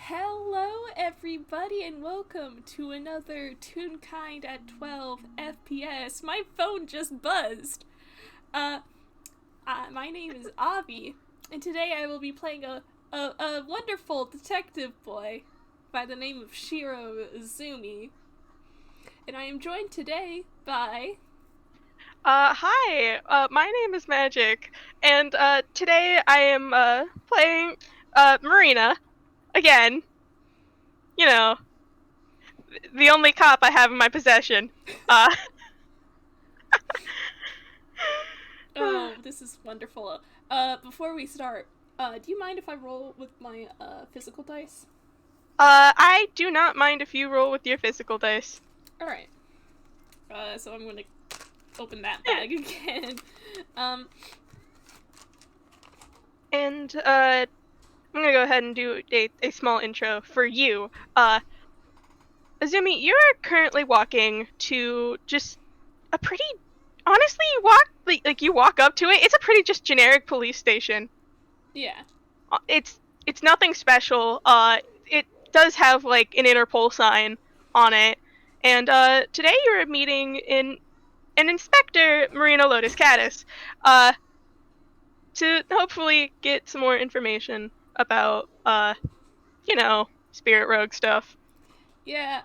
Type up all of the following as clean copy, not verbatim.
Hello, everybody, and welcome to another Toonkind at 12 FPS. My phone just buzzed. Uh, my name is Avi, and today I will be playing a wonderful detective boy by the name of Shiro Azumi. And I am joined today by... Hi, my name is Magic, and, today I am, playing, Marina, again, you know, the only cop I have in my possession. Uh, Oh, this is wonderful. Before we start, do you mind if I roll with my, physical dice? I do not mind if you roll with your physical dice. Alright. So I'm gonna open that bag again. Um, And, I'm gonna go ahead and do a small intro for you. Azumi, you are currently walking to just a pretty, honestly, you walk, you walk up to it, it's a pretty just generic police station. yeah. It's nothing special. It does have like an Interpol sign on it, and today you're meeting in an inspector, Marina Lotus Caddis, uh, to hopefully get some more information about spirit rogue stuff. Yeah,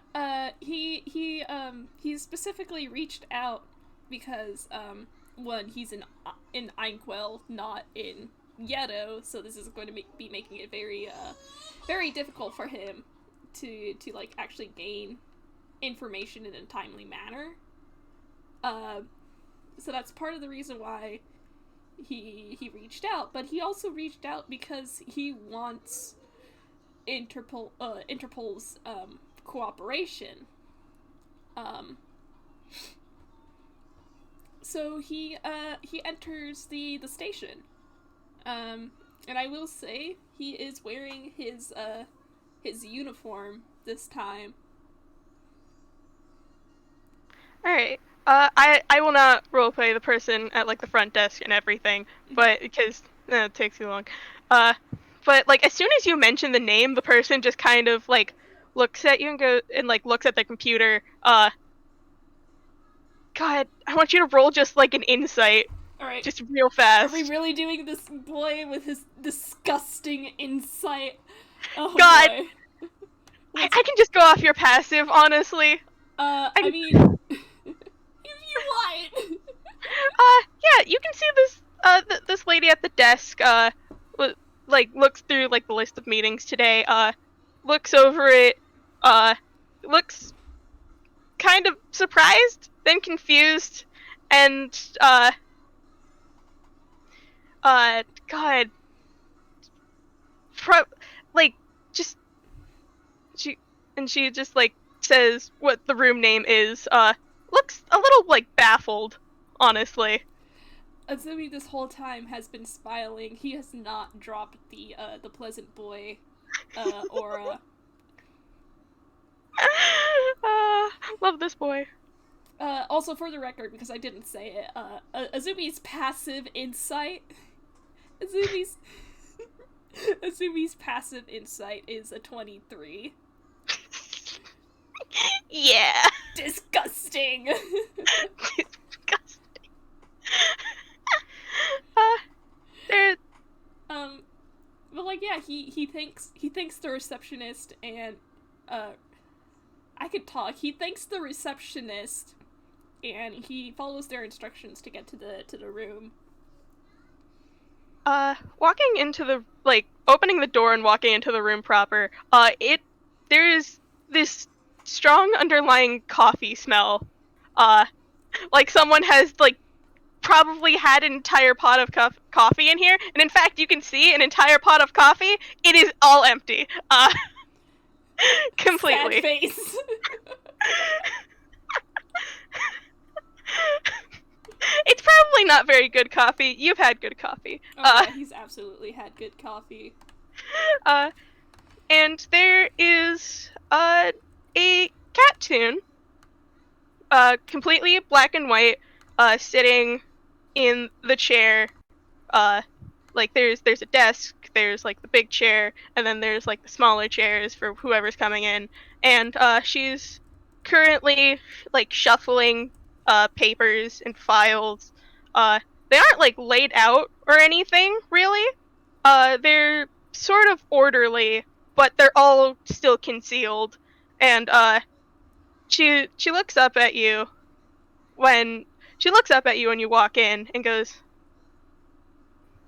he specifically reached out because, one, he's in Inkwell, not in Yedo, so this is going to be making it very difficult for him to actually gain information in a timely manner. Uh, so that's part of the reason why he reached out, but he also reached out because he wants Interpol's cooperation. Um, so he enters the station. And I will say he is wearing his uniform this time. All right. I will not roleplay the person at like the front desk and everything, but because it takes too long. Uh, but like as soon as you mention the name, the person just kind of like looks at you and looks at their computer. God, I want you to roll just like an insight, All right. just real Are we fast. really doing this boy with his disgusting insight? Oh God, boy. I can just go off your passive, honestly. I I mean, if you want. yeah, you can see this this lady at the desk like looks through like the list of meetings today, looks over it, uh looks kind of surprised, then confused, and god, pro- like just she she just like says what the room name is, looks a little like baffled, honestly. Azumi this whole time has been smiling. He has not dropped the pleasant boy aura. uh, love this boy. Also, for the record, because I didn't say it, Azumi's passive insight. Azumi's Azumi's passive insight is a 23. Yeah. Disgusting. Disgusting. uh, there. um, but like, yeah, he thinks the receptionist and I could talk. He thanks the receptionist, and he follows their instructions to get to the room. Walking into the opening the door and walking into the room proper. There is this strong underlying coffee smell. Uh, like someone has like probably had an entire pot of coffee in here, and in fact, you can see an entire pot of coffee. It is all empty. Sad Completely. face. It's probably not very good coffee. You've had good coffee. Oh yeah, he's absolutely had good coffee. Uh, and there is a cat toon, completely black and white, sitting in the chair. Like there's a desk there's like the big chair, and then there's like the smaller chairs for whoever's coming in. And she's currently like shuffling papers and files. They aren't like laid out or anything really. They're sort of orderly, but they're all still concealed. And she looks up at you when you walk in and goes,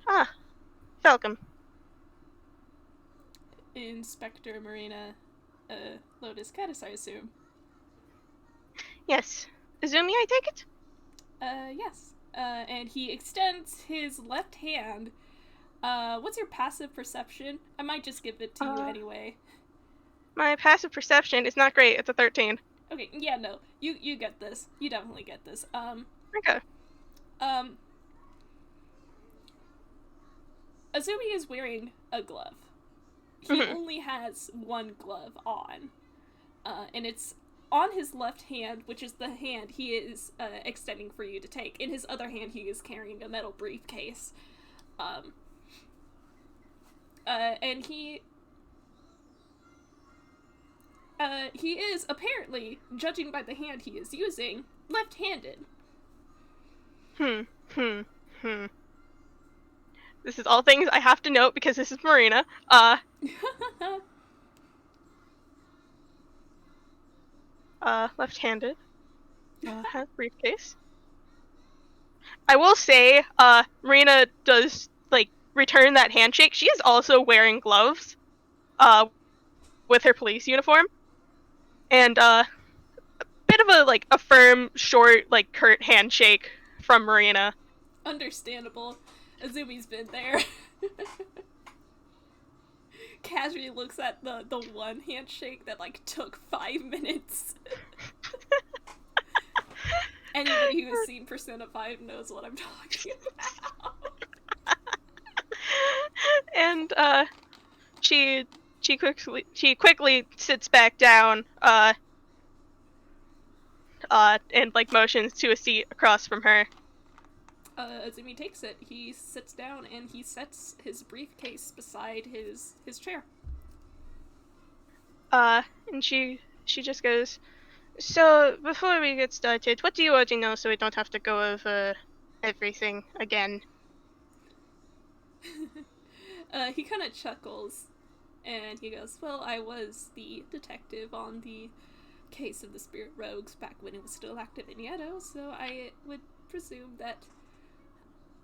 "Ah, welcome." Inspector Marina, Lotus Caddis, I assume. Yes. Azumi, I take it? Yes. And he extends his left hand. What's your passive perception? I might just give it to you anyway. My passive perception is not great. It's a 13. Okay, yeah, no. You get this. You definitely get this. Okay. Azumi is wearing a glove. He only has one glove on. And it's on his left hand, which is the hand he is extending for you to take. In his other hand, he is carrying a metal briefcase. And he is apparently, judging by the hand he is using, left-handed. This is all things I have to note because this is Marina. Left-handed. Has briefcase. I will say, Marina does, like, return that handshake. She is also wearing gloves, with her police uniform. And, a bit of a firm, short, like, curt handshake from Marina. Understandable. Azumi's been there. Casually looks at the one handshake that, like, took 5 minutes. Anybody who has seen Persona 5 knows what I'm talking about. And, she quickly sits back down, and, like, motions to a seat across from her. Azumi takes it. He sits down and he sets his briefcase beside his chair. And she just goes, "So, before we get started, what do you already know so we don't have to go over everything again?" He kind of chuckles and he goes, "Well, I was the detective on the case of the Spirit Rogues back when it was still active in Yedo, so I would presume that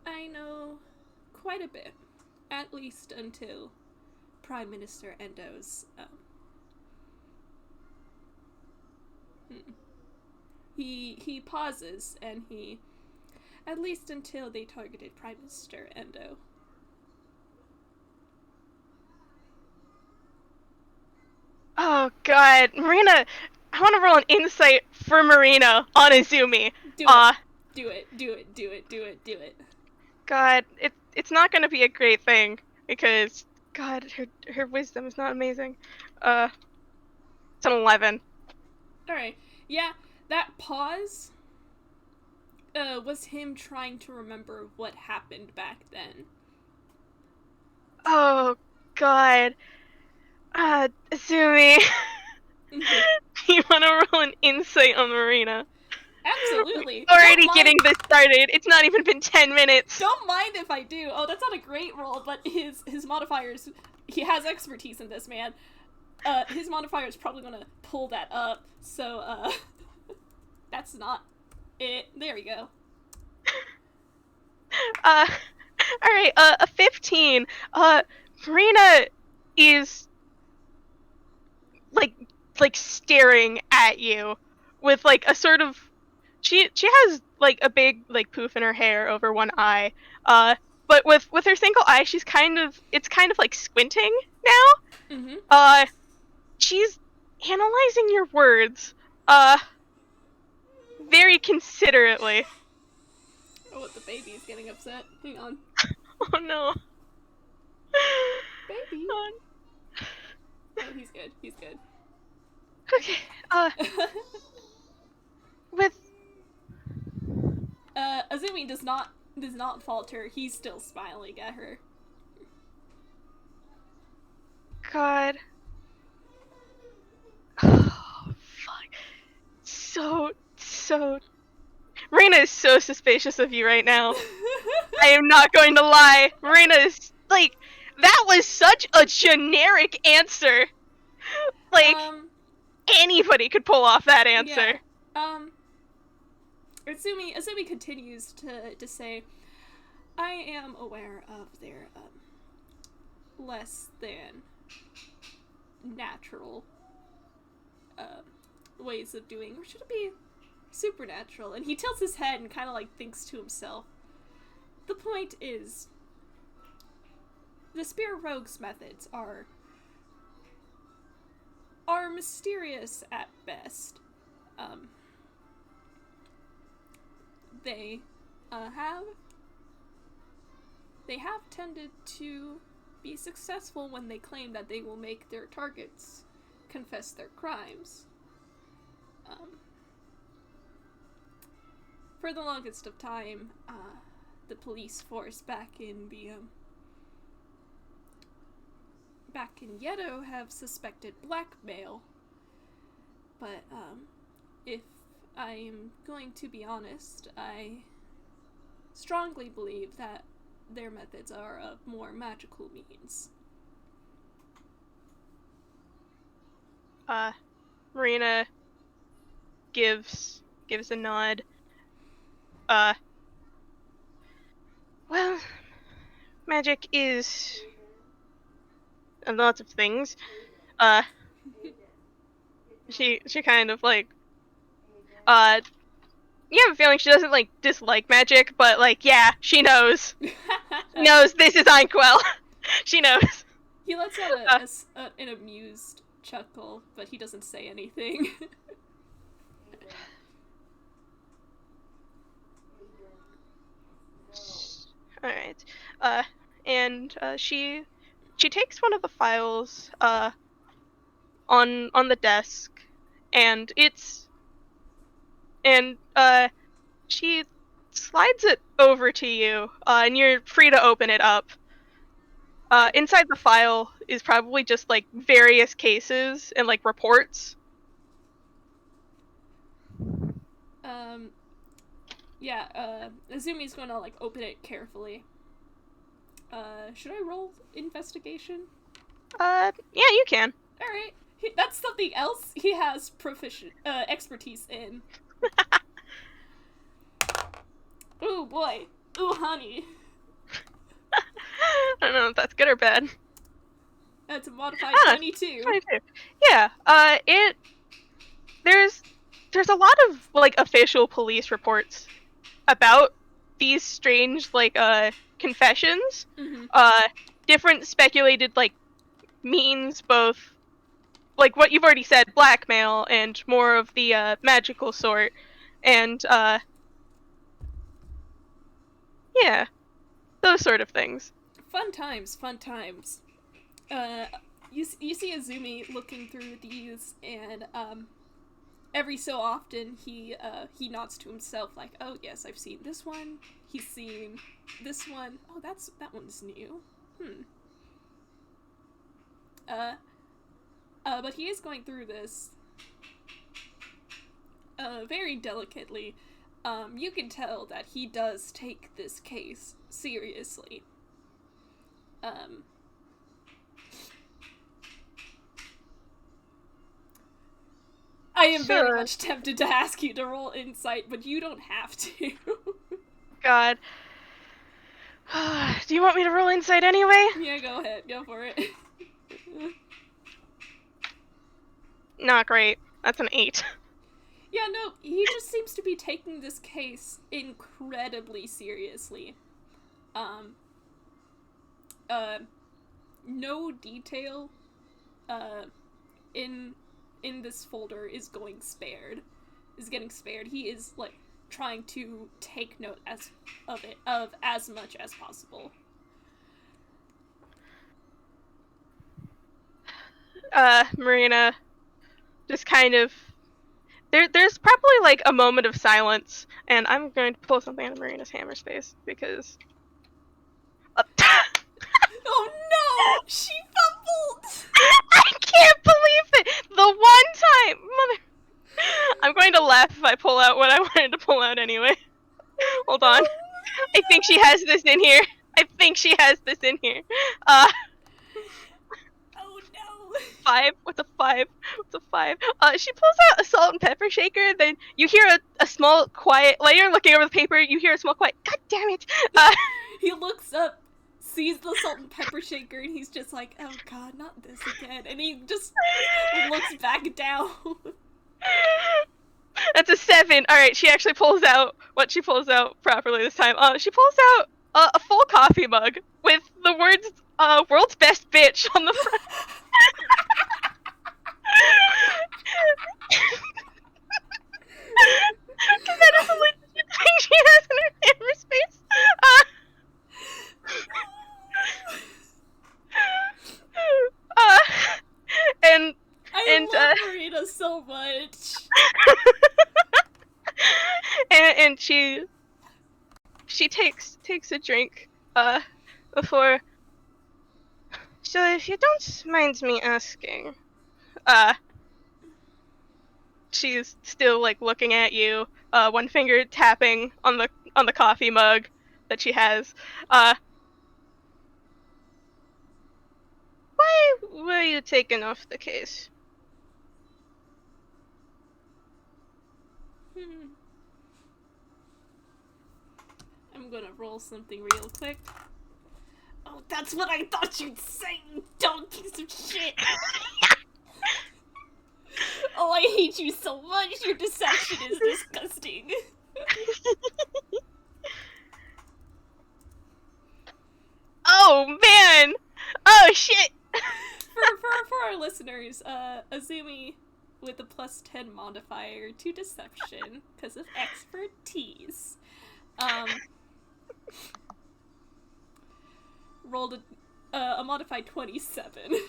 I know quite a bit, at least until Prime Minister Endo's, He pauses, and at least until they targeted Prime Minister Endo." Oh god, Marina, I want to roll an insight for Marina on Azumi. Do it. God, it's not gonna be a great thing, because, God, her wisdom is not amazing. It's an 11. Alright, yeah, that pause, was him trying to remember what happened back then. Oh, God. Azumi. You want to roll an insight on Marina? Absolutely. Already getting this started. It's not even been 10 minutes. Don't mind if I do. Oh, that's not a great roll, but his modifiers, he has expertise in this, man. His modifier is probably gonna pull that up, so, that's not it. There we go. Alright, a 15. Marina is, like staring at you with, like, a sort of, she has, like, a big, like, poof in her hair over one eye, but with her single eye, it's kind of, like, squinting now. She's analyzing your words, very considerately. Oh, the baby's getting upset. Hang on. Oh, no. Baby. Oh, he's good. Okay, with... Azumi does not falter. He's still smiling at her. Marina is so suspicious of you right now. I am not going to lie. Marina is, like, that was such a generic answer. Like, anybody could pull off that answer. Yeah. Azumi continues to say, I am aware of their, less than natural, ways of doing, or should it be supernatural? And he tilts his head and kind of, like, thinks to himself. The point is, the Spear Rogue's methods are mysterious at best. They have tended to be successful when they claim that they will make their targets confess their crimes. For the longest of time, the police force back in Yedo have suspected blackmail. But, if I am going to be honest, I strongly believe that their methods are of more magical means. Marina gives a nod. Well, magic is a lot of things. She kind of, like, you have a feeling she doesn't, like, dislike magic, but, like, yeah, she knows. She knows this is Inkwell. She knows. He lets out an amused chuckle, but he doesn't say anything. Alright. And she takes one of the files, on the desk, and she slides it over to you, and you're free to open it up. Inside the file is probably just, like, various cases and, like, reports. Azumi's gonna, like, open it carefully. Should I roll investigation? Yeah, you can. Alright. That's something else he has expertise in. Ooh, boy. Ooh, honey. I don't know if that's good or bad. That's a modified 22. 22. Yeah, there's a lot of, like, official police reports about these strange, like, confessions. Mm-hmm. Different speculated, like, means, both, like, what you've already said, blackmail, and more of the, magical sort. And, yeah, those sort of things. Fun times. You see Azumi looking through these, and, every so often he nods to himself, like, oh yes, I've seen this one, he's seen this one, oh that one's new, but he is going through this, very delicately. You can tell that he does take this case seriously. I am very much tempted to ask you to roll insight, but you don't have to. God. Do you want me to roll insight anyway? Yeah, go ahead. Go for it. Not great. That's an 8. Yeah, no, he just seems to be taking this case incredibly seriously. No detail, in this folder is getting spared. He is, like, trying to take note of as much as possible. Marina just kind of, there's probably, like, a moment of silence, and I'm going to pull something out of Marina's hammer space, because Oh no! She fumbled! I can't believe it! The one time! I'm going to laugh if I pull out what I wanted to pull out anyway. Hold on. I think she has this in here. Oh no! 5? What's a 5? She pulls out a salt and pepper shaker, then you hear a small, quiet, while you're looking over the paper, you hear a small, quiet, God damn it! He looks up, sees the salt and pepper shaker, and he's just like, oh god, not this again. And he just looks back down. That's a 7. Alright, she actually pulls out what she pulls out properly this time. She pulls out a full coffee mug with the words, world's best bitch on the front. Because that is a legit thing she has in her camera space. And I love Marina so much. and she takes a drink before. So if you don't mind me asking, she's still like looking at you, one finger tapping on the coffee mug that she has. Why were you taken off the case? I'm gonna roll something real quick. Oh, that's what I thought you'd say, you dumb piece of shit! Oh, I hate you so much! Your deception is disgusting! Oh, man! Oh, shit! For our listeners, Azumi with a +10 modifier to deception because of expertise. Rolled a modified 27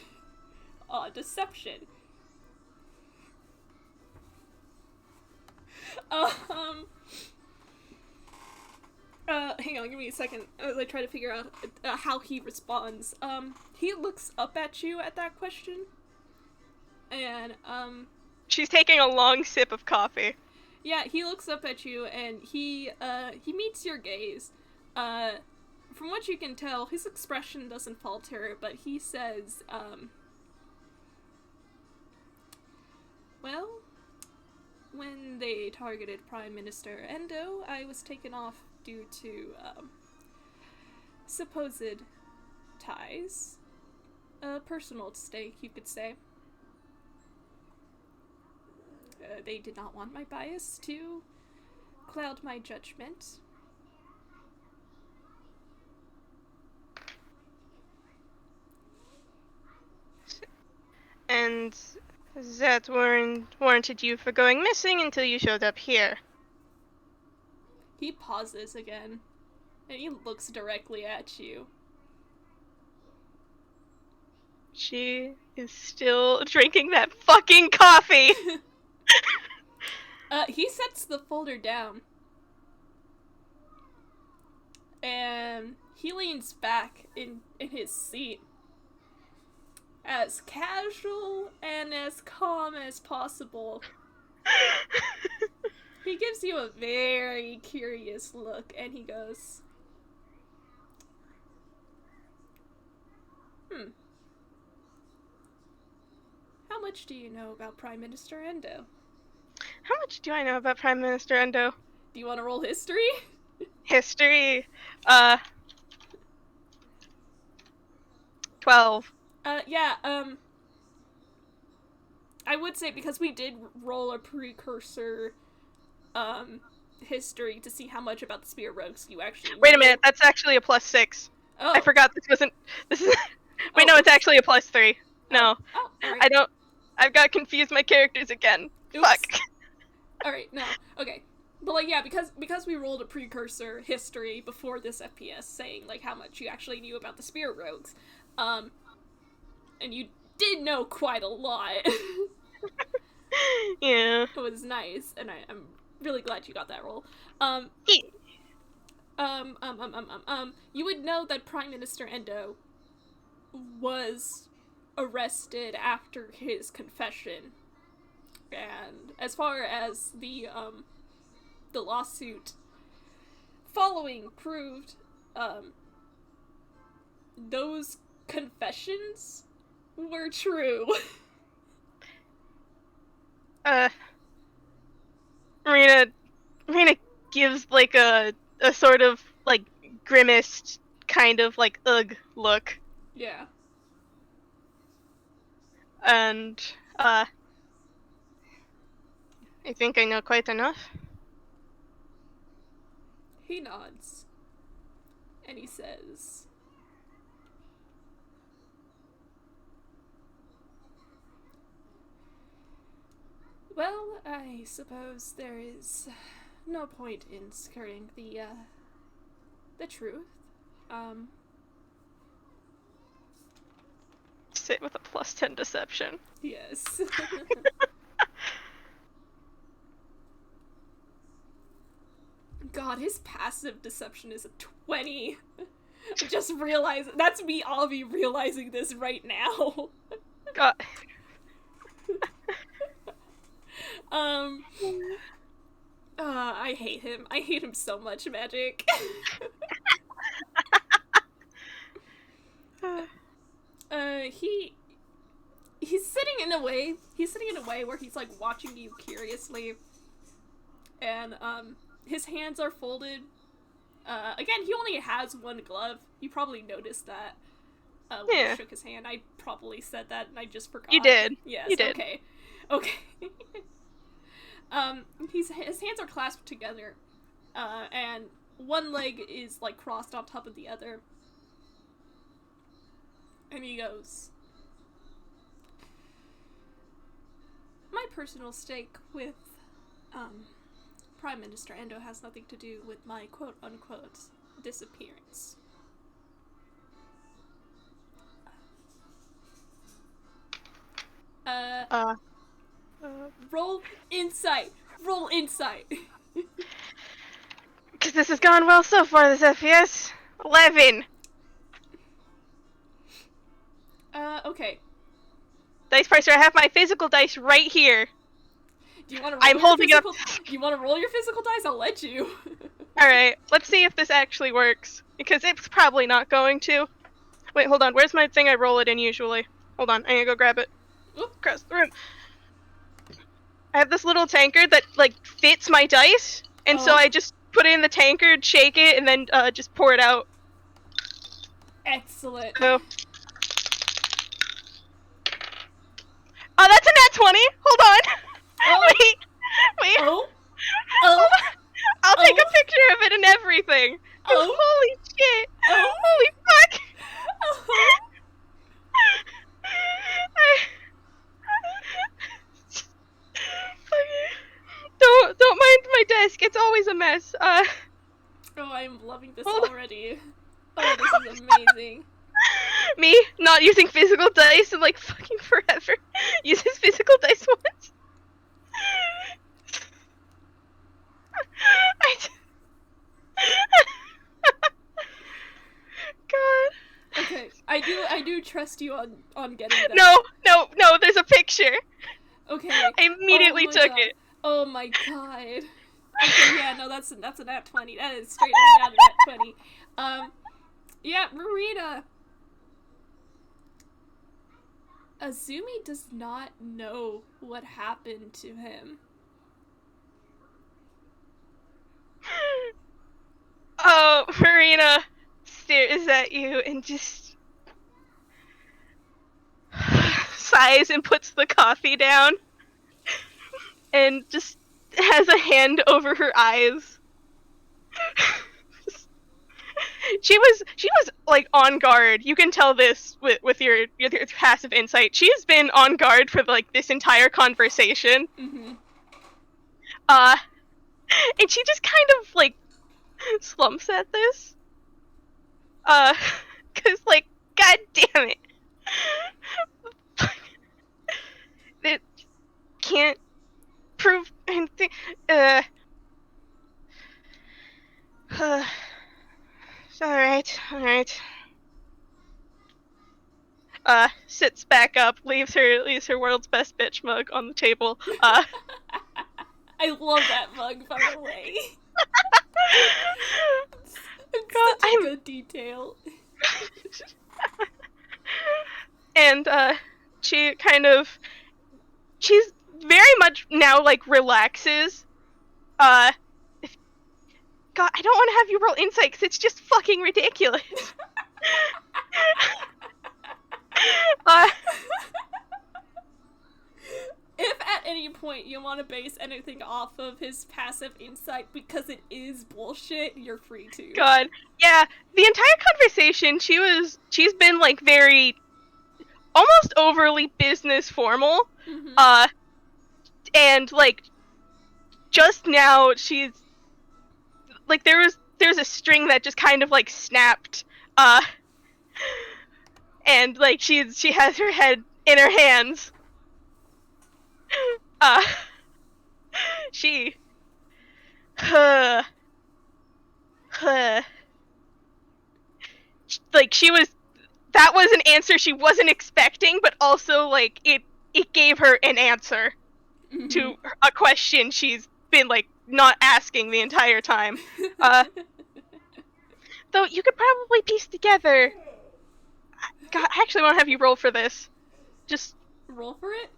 on deception. Hang on, give me a second as I try to figure out how he responds. He looks up at you at that question, and, She's taking a long sip of coffee. Yeah, he looks up at you, and he meets your gaze. From what you can tell, his expression doesn't falter, but he says, well, when they targeted Prime Minister Endo, I was taken off due to, supposed ties. Personal stake, you could say. They did not want my bias to cloud my judgment. And that warranted you for going missing until you showed up here. He pauses again, and he looks directly at you. She is still drinking that fucking coffee! He sets the folder down. And he leans back in his seat. As casual and as calm as possible. He gives you a very curious look, and he goes, How much do you know about Prime Minister Endo? How much do I know about Prime Minister Endo? Do you want to roll history? History, 12. I would say, because we did roll a precursor, history to see how much about the Spear Rogues you actually knew. Wait a minute, that's actually a +6. Oh. I forgot this is... Wait, no, it's actually a +3. No. Oh, alright. I've got confused my characters again. Oops. Fuck. Alright, no. Okay. But, like, yeah, because we rolled a precursor history before this FPS saying, like, how much you actually knew about the Spear Rogues, and you did know quite a lot. Yeah. It was nice, and I'm really glad you got that roll. You would know that Prime Minister Endo was arrested after his confession And as far as the lawsuit following proved, those confessions were true. Marina gives like a sort of like grimaced kind of like ugh look. Yeah. And I think I know quite enough. He nods. And he says, well, I suppose there is no point in skirting the truth. Sit with a +10 deception. Yes. God, his passive deception is a 20. Just realize that's me, Avi, realizing this right now. God. I hate him. I hate him so much, Magic. He's sitting in a way. He's sitting in a way where he's like watching you curiously, and his hands are folded. Again, he only has one glove. You probably noticed that when he shook his hand. I probably said that and I just forgot. You did. Yes. You did. Okay. His hands are clasped together, and one leg is like crossed on top of the other. And he goes, my personal stake with Prime Minister Endo has nothing to do with my quote-unquote disappearance. Roll insight. Roll insight. Because this has gone well so far, this FPS. 11. Okay. Dice Parser, I have my physical dice right here. Do you want to roll I'm holding up. Do you want to roll your physical dice? I'll let you. Alright, let's see if this actually works. Because it's probably not going to. Wait, hold on. Where's my thing I roll it in usually? Hold on, I'm gonna go grab it. Oop. Across the room. I have this little tankard that, like, fits my dice. And so I just put it in the tankard, shake it, and then just pour it out. Excellent. Oh. Oh, that's a nat 20! Hold on! Oh. Wait! Oh! I'll take a picture of it and everything! Oh! Holy shit! Oh! Holy fuck! Oh! Don't mind my desk, it's always a mess. Oh, I'm loving this already. Oh, this is amazing. Me not using physical dice in like fucking forever. Uses physical dice once. God. Okay, I do trust you on getting that. No, there's a picture. Okay. I immediately took it. Oh my god. Okay, yeah, no, that's a nat 20. That is straight up down to nat 20. Yeah, Marina. Azumi does not know what happened to him. Oh, Marina stares at you and just sighs and puts the coffee down and just has a hand over her eyes. She was like on guard. You can tell this with your passive insight. She's been on guard for like this entire conversation. Mm-hmm. And she just kind of like slumps at this. 'Cause like, god damn it. It can't prove anything. Alright. Sits back back up, leaves her world's best bitch mug on the table. I love that mug, by the way. It's God, such a good detail. And she's very much now like relaxes. God, I don't want to have you roll insight because it's just fucking ridiculous. If at any point you want to base anything off of his passive insight because it is bullshit, you're free to. God, yeah, the entire conversation she's been like very almost overly business formal. Mm-hmm. And like just now she's like there's a string that just kind of like snapped. And like she has her head in her hands. She like that was an answer she wasn't expecting, but also like it gave her an answer to a question she's been like not asking the entire time. Though you could probably piece together. God, I actually want to have you roll for this. Just roll for it.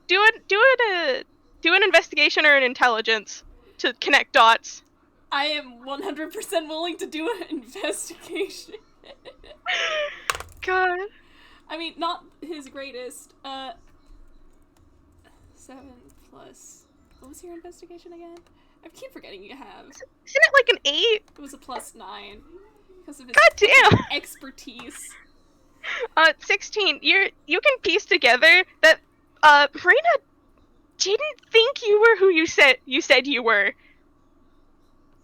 Do an investigation or an intelligence to connect dots. I am 100% willing to do an investigation. God. I mean, not his greatest. 7 plus. What was your investigation again? I keep forgetting you have. Isn't it like an 8? It was a +9 because of his God damn. expertise. 16. You can piece together that Marina didn't think you were who you said you were.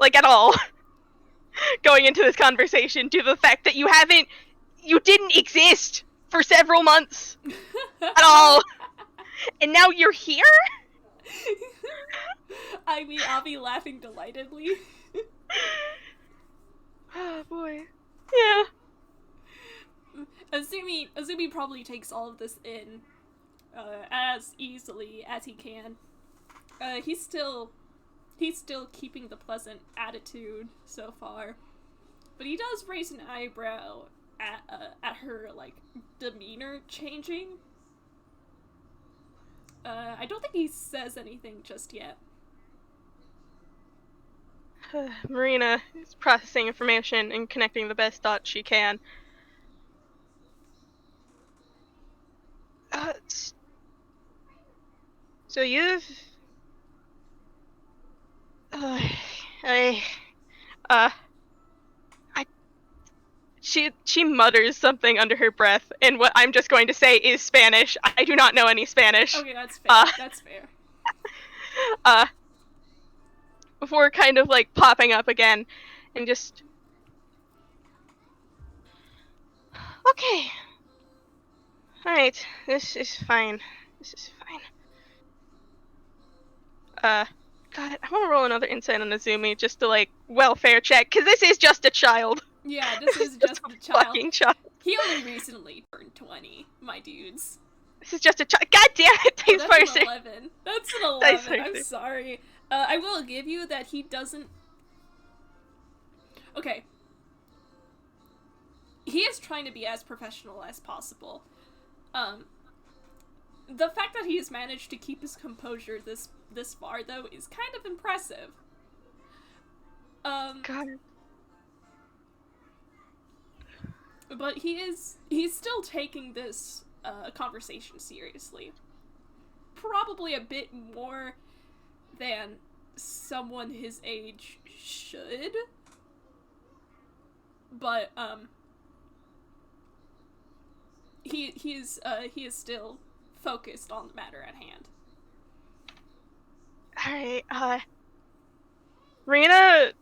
Like at all. Going into this conversation due to the fact that you didn't exist for several months at all. And now you're here? I mean, I'll be laughing delightedly. Oh boy. Yeah. Azumi probably takes all of this in as easily as he can. He's still keeping the pleasant attitude so far, but he does raise an eyebrow at her like demeanor changing. I don't think he says anything just yet. Marina is processing information and connecting the best dots she can. So you've... She mutters something under her breath, and what I'm just going to say is Spanish. I do not know any Spanish. Okay, that's fair. That's fair. Before kind of like popping up again, and just... Okay. Alright, this is fine. God, I want to roll another insight on Azumi just to like welfare check, because this is just a child. Yeah, this is just a child. Fucking child. He only recently turned 20, my dudes. This is just a child. God damn it, Dice That's Parser. an 11. That's an 11. I'm sorry. I will give you that he doesn't... Okay. He is trying to be as professional as possible. The fact that he has managed to keep his composure this far, though, is kind of impressive. God. But he's still taking this conversation seriously. Probably a bit more than someone his age should. But he is still focused on the matter at hand. Alright, Rena,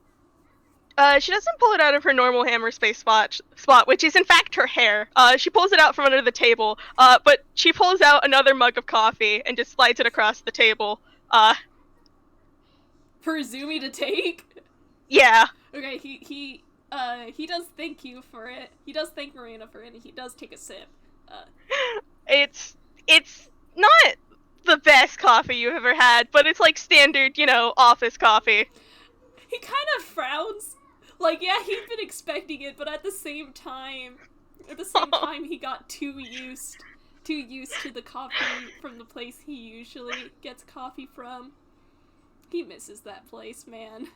she doesn't pull it out of her normal hammer space spot, which is in fact her hair. She pulls it out from under the table, but she pulls out another mug of coffee and just slides it across the table. For Azumi to take? Yeah. Okay, he does thank you for it. He does thank Marina for it, and he does take a sip. It's not the best coffee you've ever had, but it's like standard, office coffee. He kind of frowns. Like, yeah, he'd been expecting it, but at the same time, he got too used to the coffee from the place he usually gets coffee from. He misses that place, man.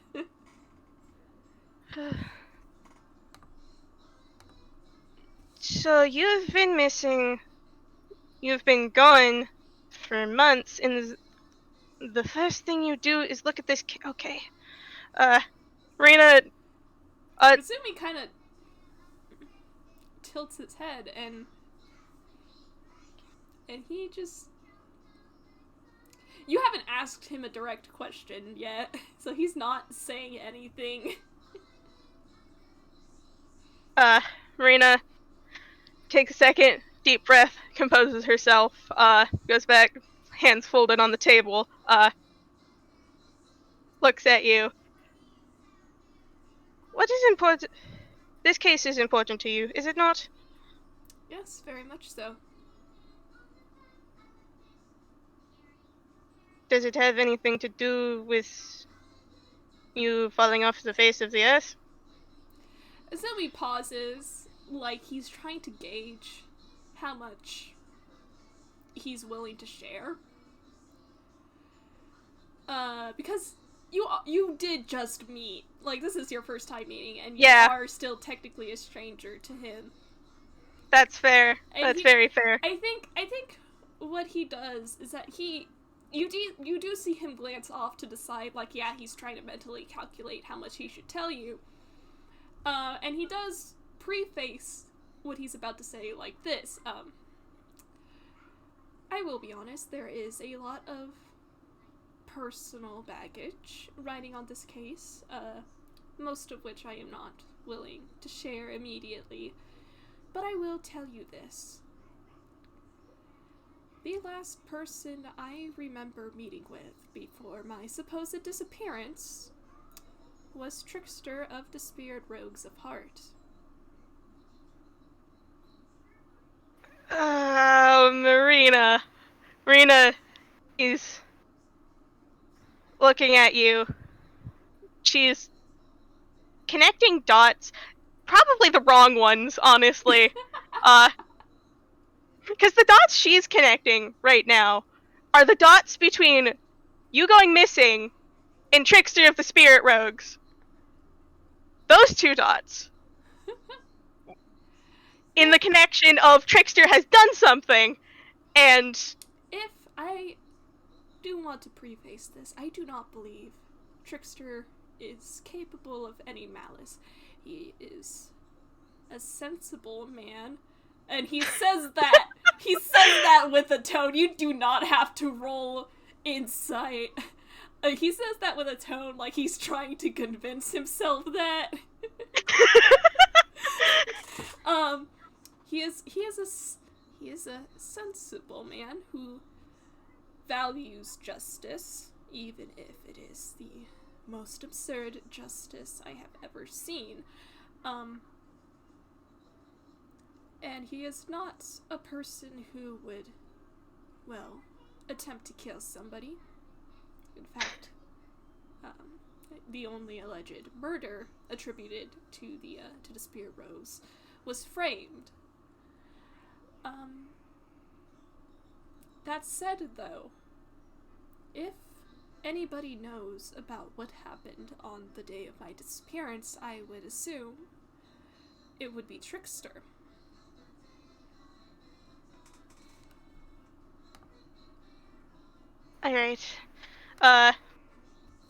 So you've been gone for months, and the first thing you do is look at this okay. Marina, Azumi kind of tilts his head, and he just... You haven't asked him a direct question yet, so he's not saying anything. Marina takes a second, deep breath, composes herself, goes back, hands folded on the table, looks at you. What is important? This case is important to you, is it not? Yes, very much so. Does it have anything to do with you falling off the face of the earth? Azumi pauses, like he's trying to gauge how much he's willing to share. Because you did just meet. Like, this is your first time meeting, and you are still technically a stranger to him. That's fair. That's very fair. I think what he does is that you do see him glance off to decide, like, yeah, he's trying to mentally calculate how much he should tell you. And he does preface what he's about to say like this. I will be honest, there is a lot of personal baggage riding on this case, most of which I am not willing to share immediately. But I will tell you this. The last person I remember meeting with before my supposed disappearance was Trickster of the Spirit Rogues of Heart. Marina. Marina is looking at you. She's connecting dots. Probably the wrong ones, honestly. Because the dots she's connecting right now are the dots between you going missing and Trickster of the Spirit Rogues. Those two dots. In the connection of Trickster has done something, and... If I do want to preface this, I do not believe Trickster is capable of any malice. He is a sensible man, and he says that with a tone. You do not have to roll insight. He says that with a tone like he's trying to convince himself that. He is a sensible man who values justice, even if it is the most absurd justice I have ever seen. And he is not a person who would, well, attempt to kill somebody. In fact, the only alleged murder attributed to the Spirit Rose was framed. That said, though, if anybody knows about what happened on the day of my disappearance, I would assume it would be Trickster. Alright. God,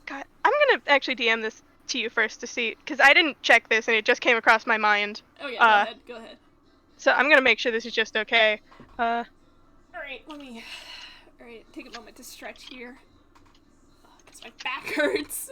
I'm gonna actually DM this to you first to see, because I didn't check this and it just came across my mind. Oh yeah, go ahead. So I'm gonna make sure this is just okay. Alright, take a moment to stretch here. Because my back hurts.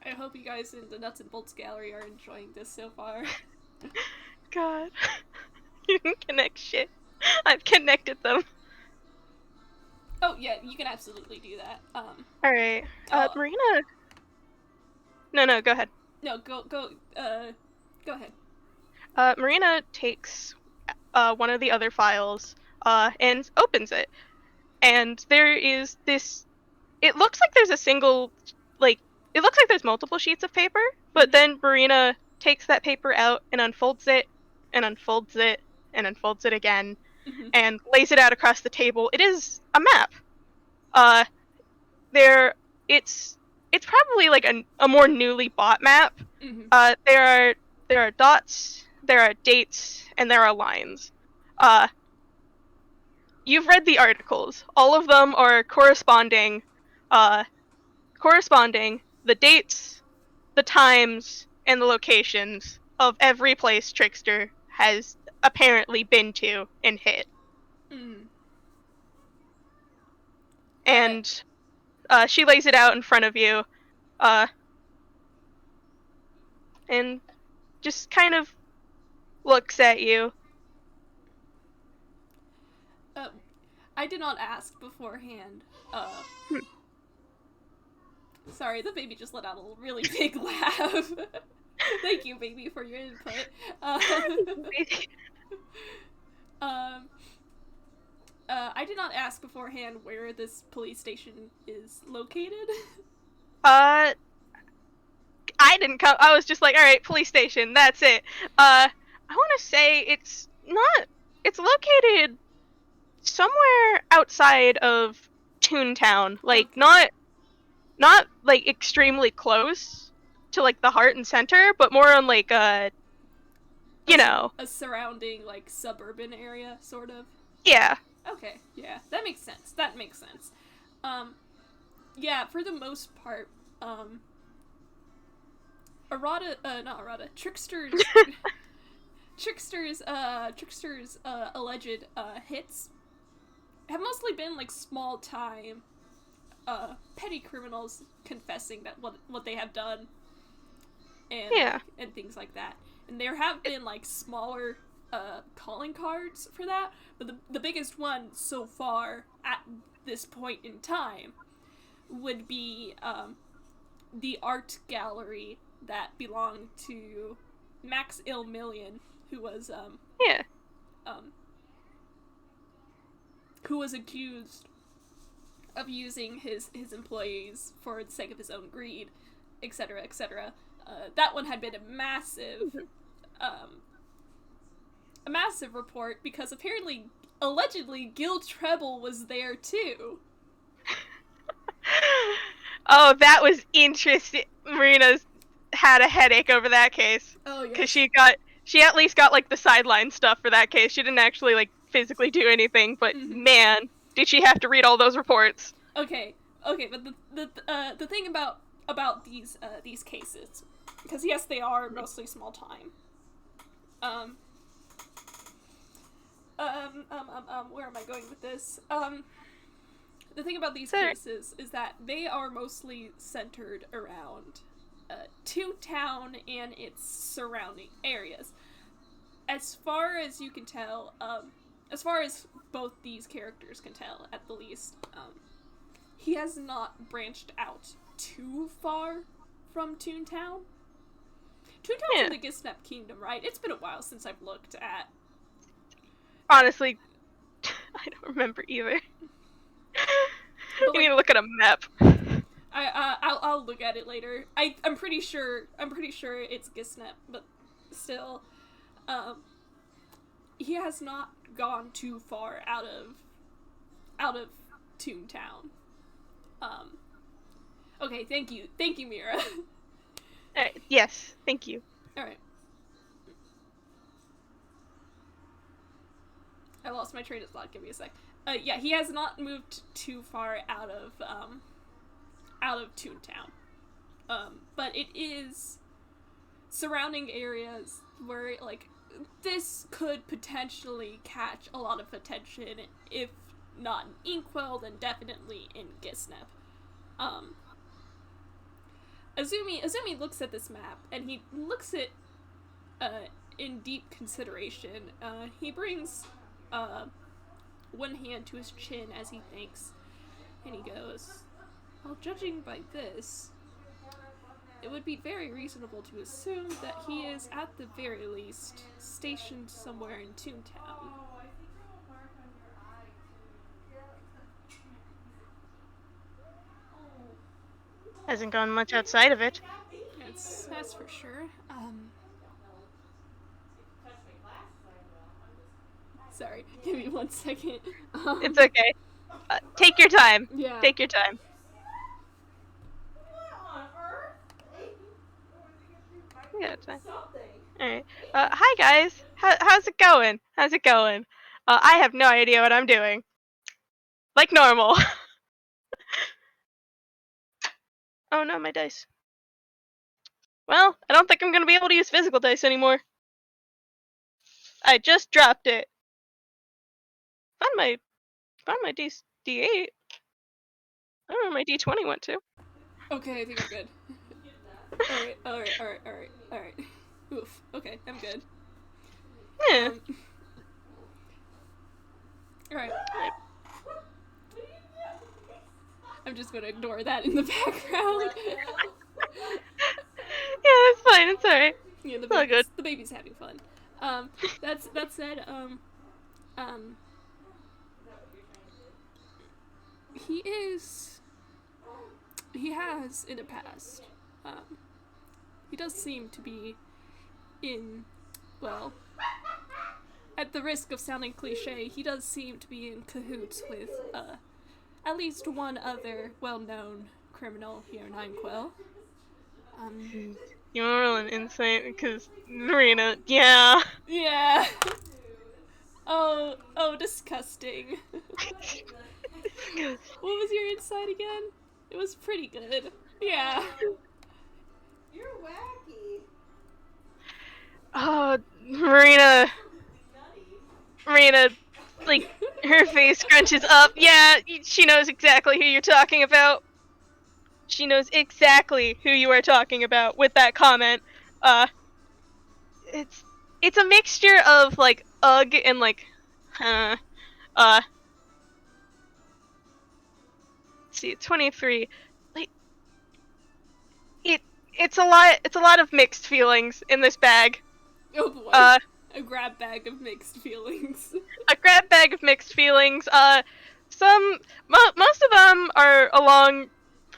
I hope you guys in the Nuts and Bolts Gallery are enjoying this so far. God. can connect shit. I've connected them. Oh yeah, you can absolutely do that. Alright. Oh, Marina. No, go ahead. no, go ahead. Marina takes one of the other files and opens it. And there is this. It looks like there's a single, like, it looks like there's multiple sheets of paper, but then Marina takes that paper out and unfolds it, and unfolds it, and unfolds it again, and lays it out across the table. It is a map. Uh, there, it's probably like a more newly bought map. There are dots, there are dates, and there are lines. You've read the articles. All of them are corresponding the dates, the times, and the locations of every place Trickster has apparently been to and hit. And she lays it out in front of you, and just kind of looks at you. I did not ask beforehand. Sorry, the baby just let out a really big laugh. Thank you, baby, for your input. I did not ask beforehand where this police station is located. I didn't come. I was just like, all right, police station. That's it. I want to say it's located somewhere outside of Toontown. Like, okay. Not like extremely close to like the heart and center, but more on like a surrounding like suburban area, sort of. Yeah. Okay, yeah, that makes sense. Yeah, for the most part, Trickster's alleged hits have mostly been like small time petty criminals confessing that what they have done and and things like that. And there have been like smaller calling cards for that, but the biggest one so far at this point in time would be the art gallery that belonged to Max Million, who was who was accused of using his employees for the sake of his own greed, etc., etc. That one had been a massive report because allegedly, Gil Treble was there too. Oh, that was interesting. Marina's had a headache over that case. Oh, yeah. Because she at least got, like, the sideline stuff for that case. She didn't actually, like, physically do anything, but man, did she have to read all those reports. Okay, but the thing about these cases, because yes, they are mostly small time. Where am I going with this? The thing about these cases is that they are mostly centered around Toontown and its surrounding areas. As far as you can tell, as far as both these characters can tell, at the least, he has not branched out too far from Toontown. Toontown's in the Gisnep Kingdom, right? It's been a while since I've looked at. Honestly, I don't remember either. You need to look at a map. I'll look at it later. I'm pretty sure it's Gisnep, but still, he has not gone too far out of Toontown. Okay, thank you, Mira. Yes, thank you. All right. I lost my train of thought. Give me a sec. Yeah, he has not moved too far out of Toontown. But it is surrounding areas where, like, this could potentially catch a lot of attention, if not in Inkwell, then definitely in Gisnep. Azumi looks at this map, and he looks at in deep consideration. He brings one hand to his chin as he thinks, and he goes, "Well, judging by this, it would be very reasonable to assume that he is, at the very least, stationed somewhere in Toontown." Hasn't gone much outside of it. That's for sure. Sorry, give me 1 second. It's okay. Take your time. Yeah. Take your time. Yeah, it's fine. Alright. Hi guys. How's it going? How's it going? I have no idea what I'm doing. Like normal. Oh no, my dice. Well, I don't think I'm gonna be able to use physical dice anymore. I just dropped it. Found my D8. I don't know where my D20 went to. Okay, I think I'm good. Alright. Oof. Okay, I'm good. Yeah. Alright. I'm just gonna ignore that in the background. Yeah, it's fine. It's alright. Yeah, It's all good. The baby's having fun. That said, he has in the past, he does seem to be well, at the risk of sounding cliche, he does seem to be in cahoots with, at least one other well-known criminal here in Inkwell. You want to roll an insight because Marina, yeah. Yeah. Oh, disgusting. What was your insight again? It was pretty good. Yeah. You're wacky. Oh, Marina, like, her face scrunches up. Yeah, she knows exactly who you're talking about. She knows exactly who you are talking about with that comment. It's a mixture of, like, ugh and, like, see, 23. Like, it's a lot of mixed feelings in this bag. Oh boy. A grab bag of mixed feelings. A grab bag of mixed feelings. Most of them are along,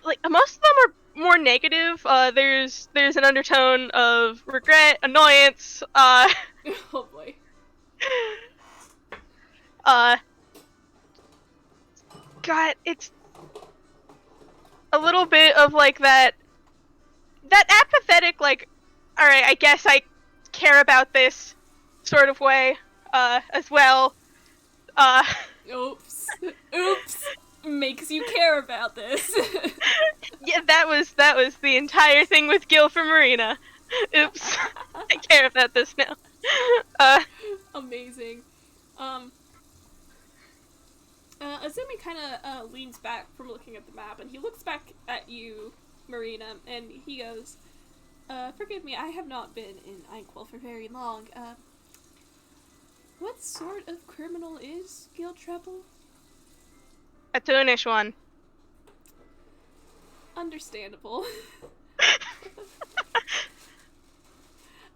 like, most of them are more negative. There's an undertone of regret, annoyance, Oh boy. God, it's a little bit of, like, that apathetic, like, alright, I guess I care about this sort of way, as well. Oops. Makes you care about this. Yeah, that was the entire thing with Gil for Marina. Oops. I care about this now. Amazing. Azumi kind of leans back from looking at the map, and he looks back at you, Marina, and he goes, "Forgive me, I have not been in Inkwell for very long. What sort of criminal is Gil Treble?" A Toonish one. Understandable.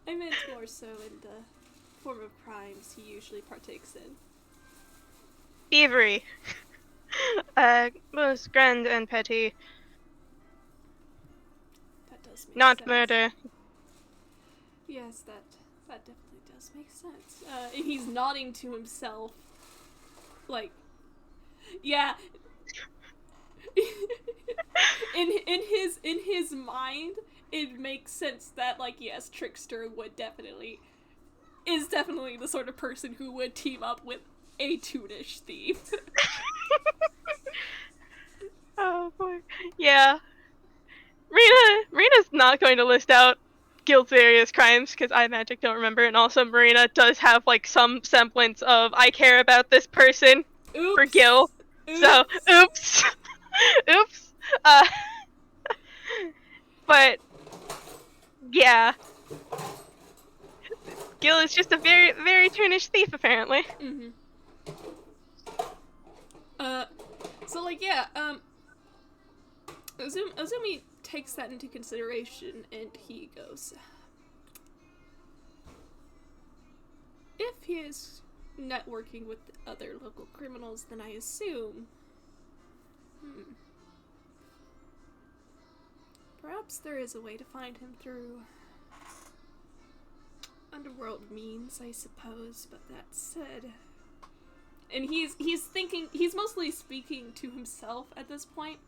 I meant more so in the form of crimes he usually partakes in. Thievery. Most grand and petty. That does make Not sense. murder. Yes, that definitely does make sense. And he's nodding to himself, like, yeah. in his mind, it makes sense that, like, yes, Trickster is definitely the sort of person who would team up with a Toonish thief. Oh boy. Yeah. Marina's not going to list out Gil's various crimes because I Magic don't remember, and also Marina does have, like, some semblance of I care about this person. Oops. For Gil. Oops. So, oops. Oops. But yeah. Gil is just a very, very turnish thief, apparently. Mm-hmm. So like, yeah, Azumi takes that into consideration, and he goes, if he is networking with other local criminals, then I assume, perhaps there is a way to find him through underworld means, I suppose, but that said... And he's thinking, he's mostly speaking to himself at this point.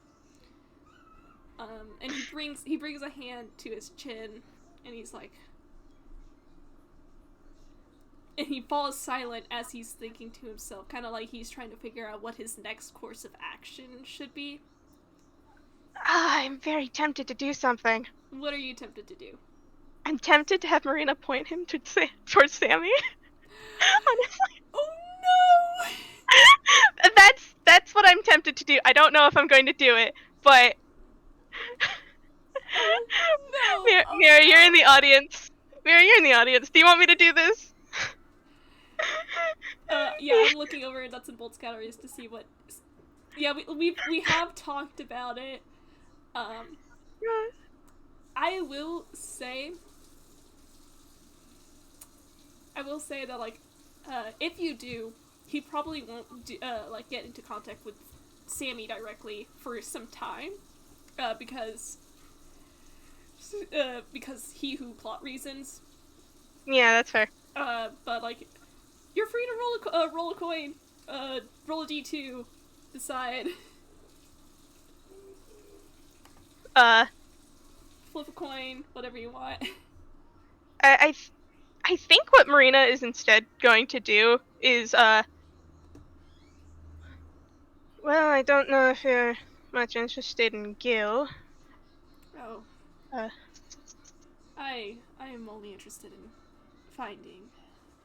And he brings a hand to his chin, and he's like... And he falls silent as he's thinking to himself, kind of like he's trying to figure out what his next course of action should be. I'm very tempted to do something. What are you tempted to do? I'm tempted to have Marina point him towards Sammy. Honestly. Oh no! That's what I'm tempted to do. I don't know if I'm going to do it, but... No! Mira, you're in the audience. Mira, you're in the audience. Do you want me to do this? Yeah, I'm looking over at Nuts and Bolts Calories to see what... Yeah, we have talked about it. I will say that, like, if you do, he probably won't like get into contact with Sammy directly for some time, because he who plot reasons. Yeah, that's fair. But like, you're free to roll a coin, roll a d2, decide. Flip a coin, whatever you want. I think what Marina is instead going to do is, well, I don't know if you're much interested in Gil. Oh. I am only interested in finding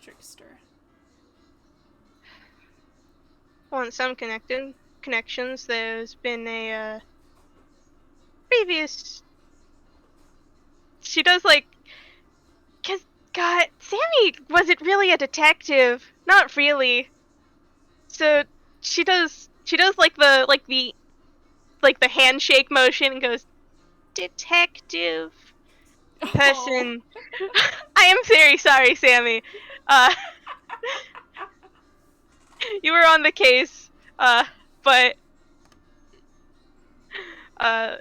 Trickster. Well, in some connections, there's been a, previous... She does, like... Cause, God, Sammy wasn't really a detective. Not really. So, she does, like, the handshake motion and goes, detective person. Oh. I am very sorry, Sammy. You were on the case, but, to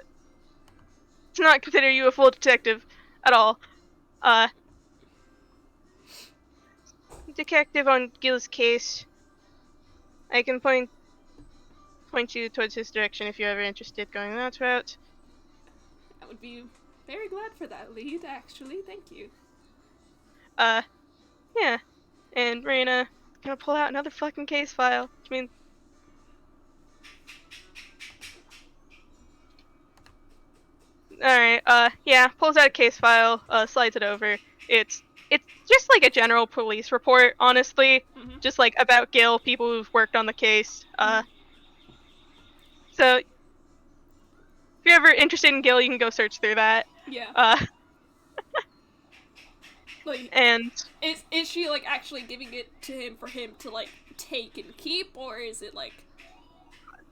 not consider you a full detective at all. Detective on Gil's case. I can point you towards his direction if you're ever interested going that route. I would be very glad for that lead, actually. Thank you. Yeah. And Marina gonna pull out another fucking case file. I mean... Alright, yeah, pulls out a case file, slides it over. It's just like a general police report, honestly. Mm-hmm. Just like about Gil, people who've worked on the case. So, if you're ever interested in Gil, you can go search through that. Yeah. Like, and... Is she, like, actually giving it to him for him to, like, take and keep, or is it, like...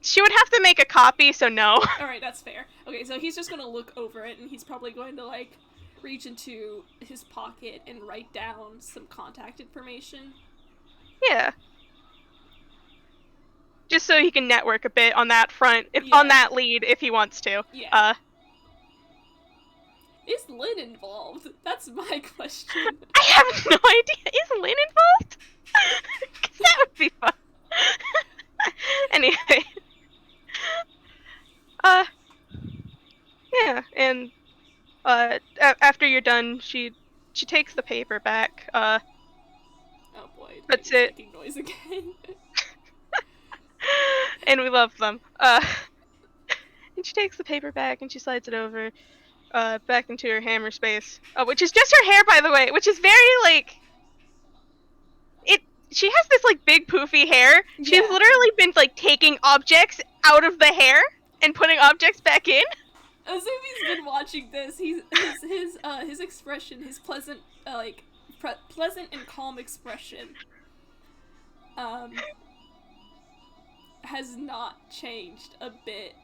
She would have to make a copy, so no. Alright, that's fair. Okay, so he's just gonna look over it, and he's probably going to, like, reach into his pocket and write down some contact information. Yeah. Just so he can network a bit on that front, on that lead, if he wants to. Yeah. Is Lynn involved? That's my question. I have no idea. Is Lynn involved? That would be fun. Anyway. Yeah, and, after you're done, she takes the paper back, oh boy, puts it... making noise again. And we love them. And she takes the paper back and she slides it over, back into her hammer space. Which is just her hair, by the way, which is very, like... She has this, like, big poofy hair. Yeah. She's literally been, like, taking objects out of the hair and putting objects back in. Azumi's been watching this. His expression, his pleasant, like, pleasant and calm expression has not changed a bit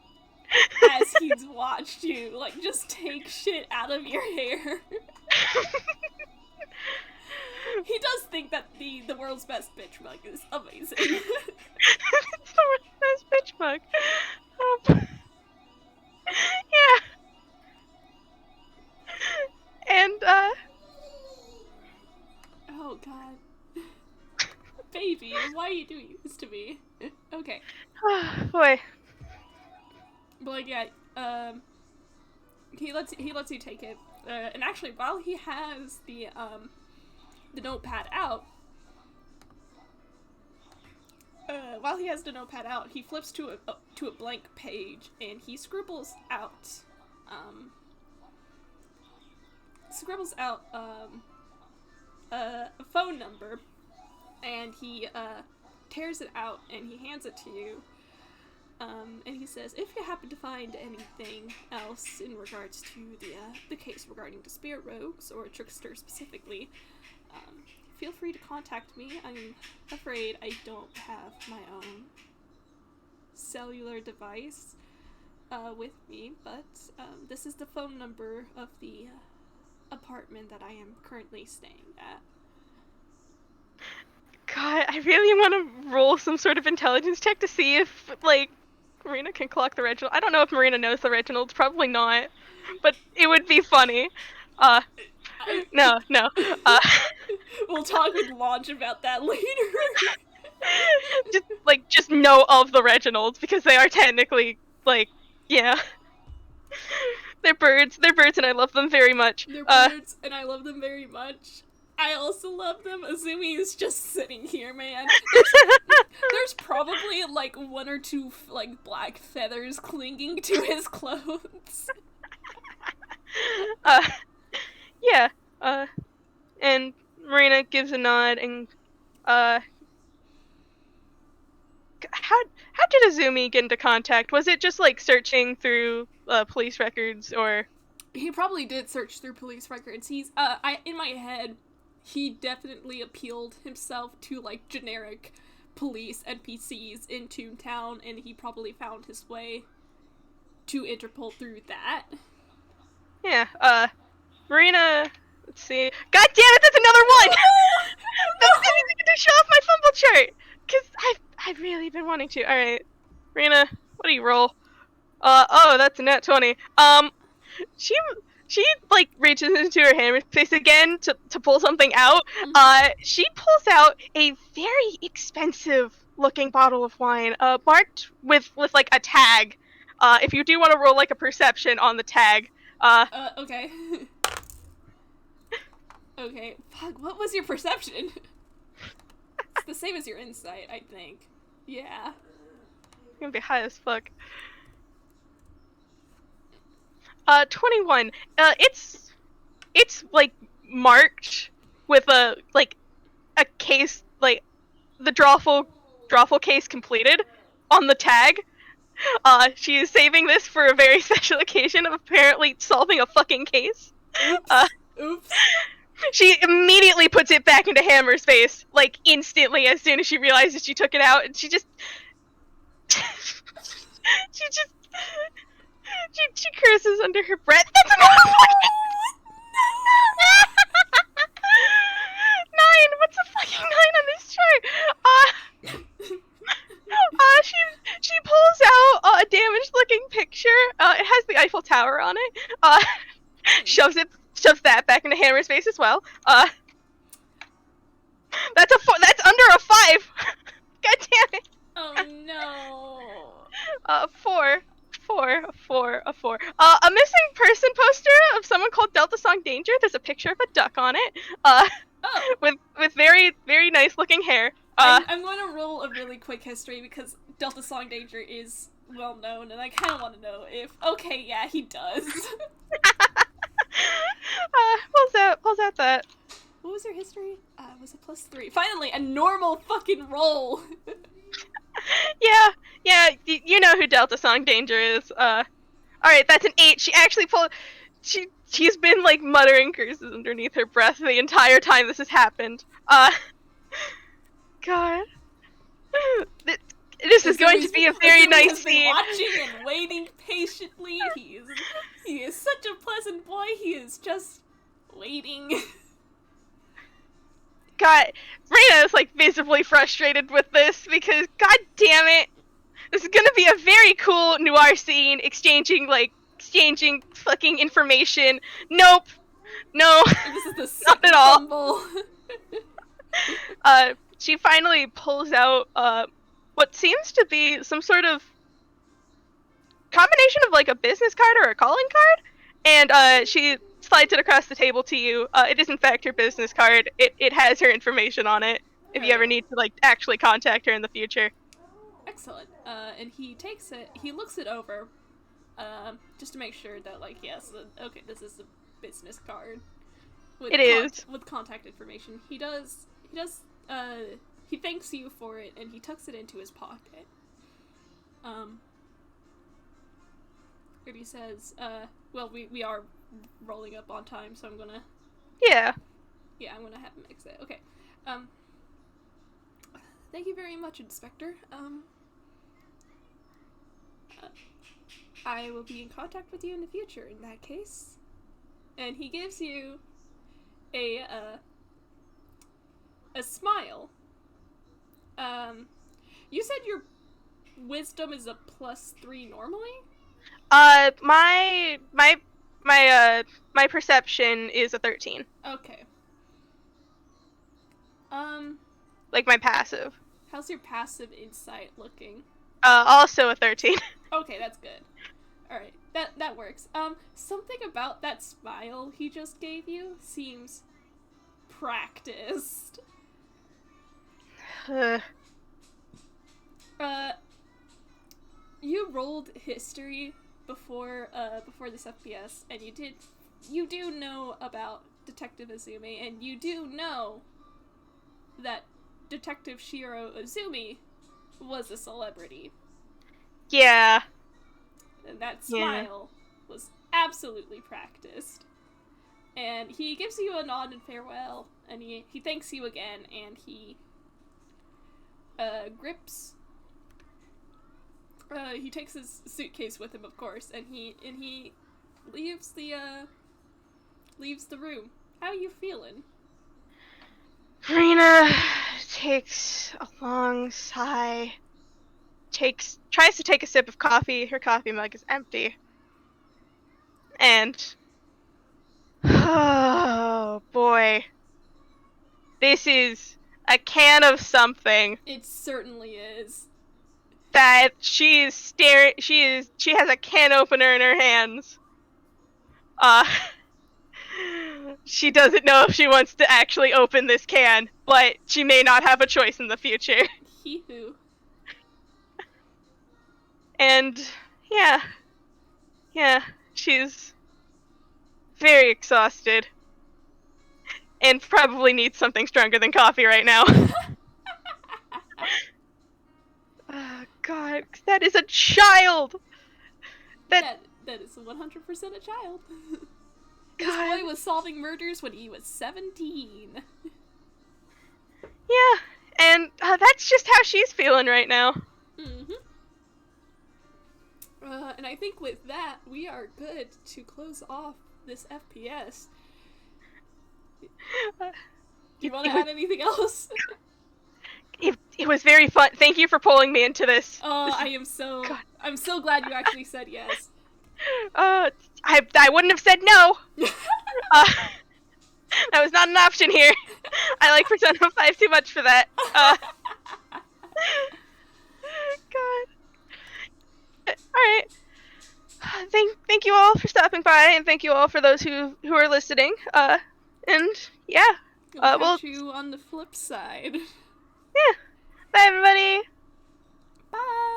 as he's watched you, like, just take shit out of your hair. He does think that the world's best bitch mug is amazing. It's the world's best bitch mug. Yeah. And, Oh, God. Baby, why are you doing this to me? Okay. Boy. But, like, yeah, he lets you take it. And actually, while he has the notepad out, he flips to a blank page, and he scribbles out a phone number, and he tears it out, and he hands it to you. And he says, if you happen to find anything else in regards to the case regarding the spirit rogues, or Trickster specifically, feel free to contact me. I'm afraid I don't have my own cellular device with me, but this is the phone number of the apartment that I am currently staying at. God, I really want to roll some sort of intelligence check to see if, like, Marina can clock the Reginald. I don't know if Marina knows the Reginald. Probably not. But it would be funny. No. We'll talk with Launch about that later. just know of the Reginalds, because they are technically, like, yeah. They're birds, and I love them very much. They're birds, and I love them very much. I also love them. Azumi is just sitting here, man. There's probably, like, one or two, like, black feathers clinging to his clothes. Yeah, and Marina gives a nod, and, how did Azumi get into contact? Was it just, like, searching through, police records, or? He probably did search through police records. In my head, he definitely appealed himself to, like, generic police NPCs in Toontown, and he probably found his way to Interpol through that. Yeah, Marina, let's see. God damn it, that's another one! That's to show off my fumble chart! Because I've really been wanting to. Alright, Marina, what do you roll? Oh, that's a nat 20. She like reaches into her hammer space again to pull something out. She pulls out a very expensive looking bottle of wine, marked with like a tag. If you do want to roll like a perception on the tag. Okay. Okay. Fuck, what was your perception? It's the same as your insight, I think. Yeah. It's gonna be high as fuck. 21. It's like marked with a case, like the drawful case completed on the tag. She is saving this for a very special occasion of apparently solving a fucking case. Oops. She immediately puts it back into Hammer's face, like instantly as soon as she realizes she took it out, and she curses under her breath. That's another fucking 9! What's a fucking 9 on this chart? She pulls out a damaged-looking picture. It has the Eiffel Tower on it. Shoves that back into Hammer's face as well. That's under a 5. God damn it. Oh no. 4. A missing person poster of someone called Delta Song Danger. There's a picture of a duck on it. With very, very nice looking hair. I'm going to roll a really quick history because Delta Song Danger is well known, and I kind of want to know if. Okay, yeah, he does. Pulls out that. What was your history? Was it +3? Finally, a normal fucking roll. Yeah, you know who Delta Song Danger is. Alright, that's an 8. She she's been like muttering curses underneath her breath the entire time this has happened. God. This is going to be a very nice has been scene. watching and waiting patiently. He is such a pleasant boy. He is just waiting. God, Marina is like visibly frustrated with this because, god damn it, this is gonna be a very cool noir scene, exchanging fucking information. Nope, no, This is the not second at all. fumble. She finally pulls out what seems to be some sort of combination of like a business card or a calling card, and she slides it across the table to you. It is in fact her business card. It has her information on it if you ever need to like actually contact her in the future. Excellent. And he takes it. He looks it over, just to make sure that like yes, okay, this is a business card. With It is with contact information. He thanks you for it, and he tucks it into his pocket. And he says, well, we are rolling up on time, so I'm gonna... Yeah, I'm gonna have him exit. Okay. Thank you very much, Inspector. I will be in contact with you in the future, in that case. And he gives you a smile. You said your wisdom is a +3 normally? my perception is a 13. Okay. Like my passive. How's your passive insight looking? Also a 13. Okay, that's good. Alright, that works. Something about that smile he just gave you seems practiced. You rolled history before this FPS, and you do know about Detective Azumi, and you do know that Detective Shiro Azumi was a celebrity. Yeah. And that smile was absolutely practiced. And he gives you a nod and farewell, and he thanks you again, and he grips... he takes his suitcase with him, of course, and he leaves the room. How are you feeling? Marina takes a long sigh. Tries to take a sip of coffee. Her coffee mug is empty. And oh boy. This is a can of something. It certainly is. That she has a can opener in her hands. She doesn't know if she wants to actually open this can, but she may not have a choice in the future. Hee-hoo. And yeah, she's very exhausted. And probably needs something stronger than coffee right now. Oh, God, that is a child! That is 100% a child. This God. boy was solving murders when he was 17. Yeah, and that's just how she's feeling right now. Mm-hmm. And I think with that, we are good to close off this FPS. Do you want to add anything else? It was very fun. Thank you for pulling me into this. Oh, I'm so glad you actually said yes. I wouldn't have said no. That was not an option here. I like Persona 5 too much for that. God. Alright. Thank you all for stopping by, and thank you all for those who are listening. And yeah. We'll we'll catch you on the flip side. Yeah. Bye everybody. Bye.